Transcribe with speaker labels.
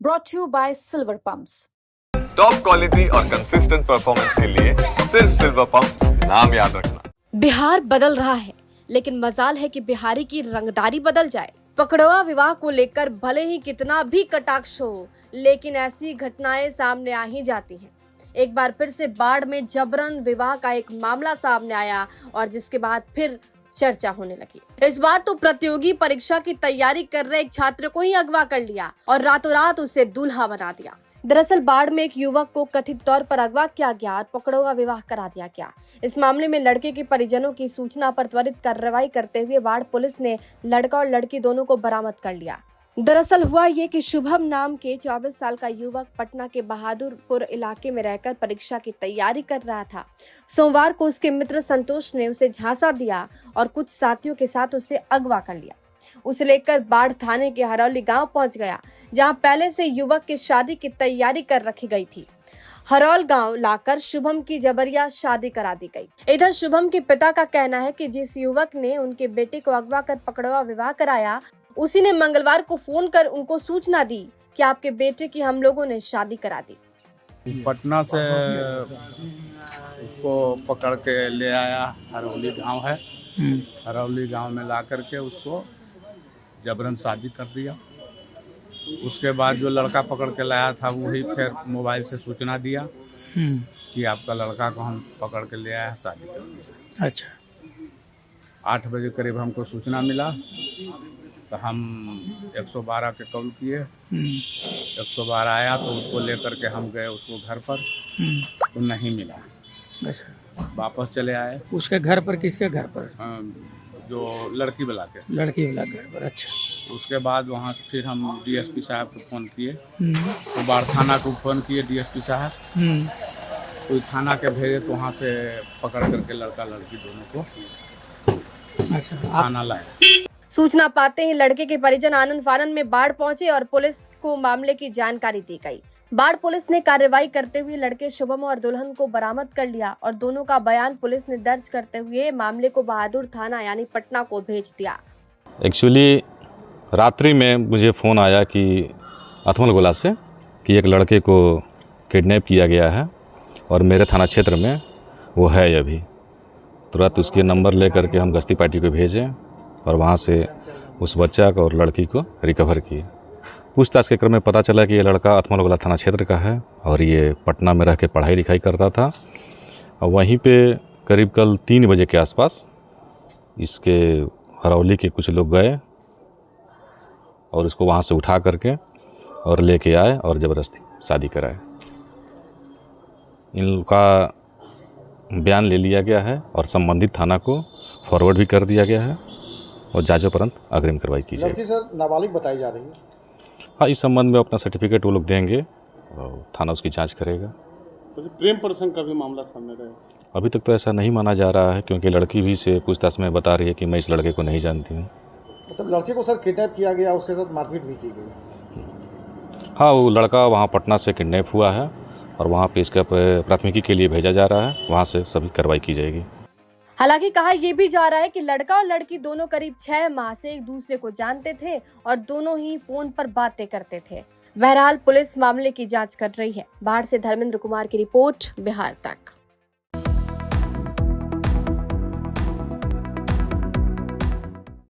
Speaker 1: brought to you by Silver Pumps.
Speaker 2: Top quality और consistent performance के लिए सिर्फ सिल्वर पंप नाम याद रखना।
Speaker 1: बिहार बदल रहा है, लेकिन मजाल है कि बिहारी की रंगदारी बदल जाए। पकड़वा विवाह को लेकर भले ही कितना भी कटाक्ष हो, लेकिन ऐसी घटनाएं सामने आ ही जाती हैं। एक बार फिर से बाढ़ में जबरन विवाह का एक मामला सामने आया और जिसके बाद फिर चर्चा होने लगी। इस बार तो प्रतियोगी परीक्षा की तैयारी कर रहे एक छात्र को ही अगवा कर लिया और रातों रात उसे दूल्हा बना दिया। दरअसल बाढ़ में एक युवक को कथित तौर पर अगवा किया गया और पकड़वा विवाह करा दिया गया। इस मामले में लड़के के परिजनों की सूचना पर त्वरित कार्रवाई करते हुए बाढ़ पुलिस ने लड़का और लड़की दोनों को बरामद कर लिया। दरअसल हुआ ये कि शुभम नाम के 24 साल का युवक पटना के बहादुरपुर इलाके में रहकर परीक्षा की तैयारी कर रहा था। सोमवार को उसके मित्र संतोष ने उसे झांसा दिया और कुछ साथियों के साथ उसे अगवा कर लिया। उसे लेकर बाढ़ थाने के हरौली गांव पहुंच गया, जहां पहले से युवक की शादी की तैयारी कर रखी गई थी। हरौल गांव लाकर शुभम की जबरिया शादी करा दी गई। इधर शुभम के पिता का कहना है कि जिस युवक ने उनके बेटे को अगवा कर पकड़वा विवाह कराया, उसी ने मंगलवार को फोन कर उनको सूचना दी कि आपके बेटे की हम लोगों ने शादी करा दी।
Speaker 3: पटना से उसको पकड़ के ले आया, हरौली गांव है, हरौली गांव में ला करके उसको जबरन शादी कर दिया। उसके बाद जो लड़का पकड़ के लाया था वही फिर मोबाइल से सूचना दिया कि आपका लड़का को हम पकड़ के ले आया, शादी कर दिया।
Speaker 4: अच्छा,
Speaker 3: 8 बजे करीब हमको सूचना मिला तो हम 112 के कॉल किए। 112 आया तो उसको लेकर के हम गए उसको घर पर, तो नहीं मिला।
Speaker 4: अच्छा,
Speaker 3: वापस चले आए
Speaker 4: उसके घर पर? किसके घर पर?
Speaker 3: जो लड़की वाला के,
Speaker 4: लड़की वाला घर पर। अच्छा,
Speaker 3: उसके बाद वहाँ से फिर हम डीएसपी साहब को फ़ोन किए, तो बाढ़ थाना को फ़ोन किए डीएसपी साहब, तो थाना के भेजे तो वहाँ से पकड़ करके लड़का लड़की दोनों को
Speaker 4: अच्छा
Speaker 3: थाना लाए।
Speaker 1: सूचना पाते ही लड़के के परिजन आनंद फानंद में बाढ़ पहुंचे और पुलिस को मामले की जानकारी दी गई। बाढ़ पुलिस ने कार्रवाई करते हुए लड़के शुभम और दुल्हन को बरामद कर लिया और दोनों का बयान पुलिस ने दर्ज करते हुए मामले को बहादुर थाना यानी पटना को भेज दिया।
Speaker 5: एक्चुअली रात्रि में मुझे फ़ोन आया कि अथमलगोला से कि एक लड़के को किडनैप किया गया है और मेरे थाना क्षेत्र में वो है अभी। तुरंत उसके नंबर ले करके हम गश्ती पार्टी को भेजे और वहाँ से उस बच्चा को और लड़की को रिकवर किए। पूछताछ के क्रम में पता चला कि ये लड़का अथमलगोला थाना क्षेत्र का है और ये पटना में रह के पढ़ाई लिखाई करता था। और वहीं पे करीब कल 3 बजे के आसपास इसके हरौली के कुछ लोग गए और उसको वहाँ से उठा करके और लेके आए और ज़बरदस्ती शादी कराए। इनका बयान ले लिया गया है और संबंधित थाना को फॉरवर्ड भी कर दिया गया है और जांचोपरंत अग्रिम कार्रवाई की जाएगी।
Speaker 6: लड़की सर नाबालिग बताई जा रही है।
Speaker 5: हाँ, इस संबंध में अपना सर्टिफिकेट वो लोग देंगे और थाना उसकी जांच करेगा।
Speaker 6: प्रेम प्रसंग का भी मामला सामने रहा है।
Speaker 5: अभी तक तो ऐसा नहीं माना जा रहा है, क्योंकि लड़की भी से पूछताछ में बता रही है कि मैं इस लड़के को नहीं जानती हूँ।
Speaker 6: मतलब लड़के को सर किडनैप किया गया, उसके साथ मारपीट भी की गई।
Speaker 5: हाँ, वो लड़का वहाँ पटना से किडनैप हुआ है और वहाँ पे इसका प्राथमिकी के लिए भेजा जा रहा है, वहाँ से सभी कार्रवाई की जाएगी।
Speaker 1: हालांकि कहा यह भी जा रहा है कि लड़का और लड़की दोनों करीब 6 माह से एक दूसरे को जानते थे और दोनों ही फोन पर बातें करते थे। बहरहाल पुलिस मामले की जांच कर रही है। बाढ़ से धर्मेंद्र कुमार की रिपोर्ट, बिहार तक।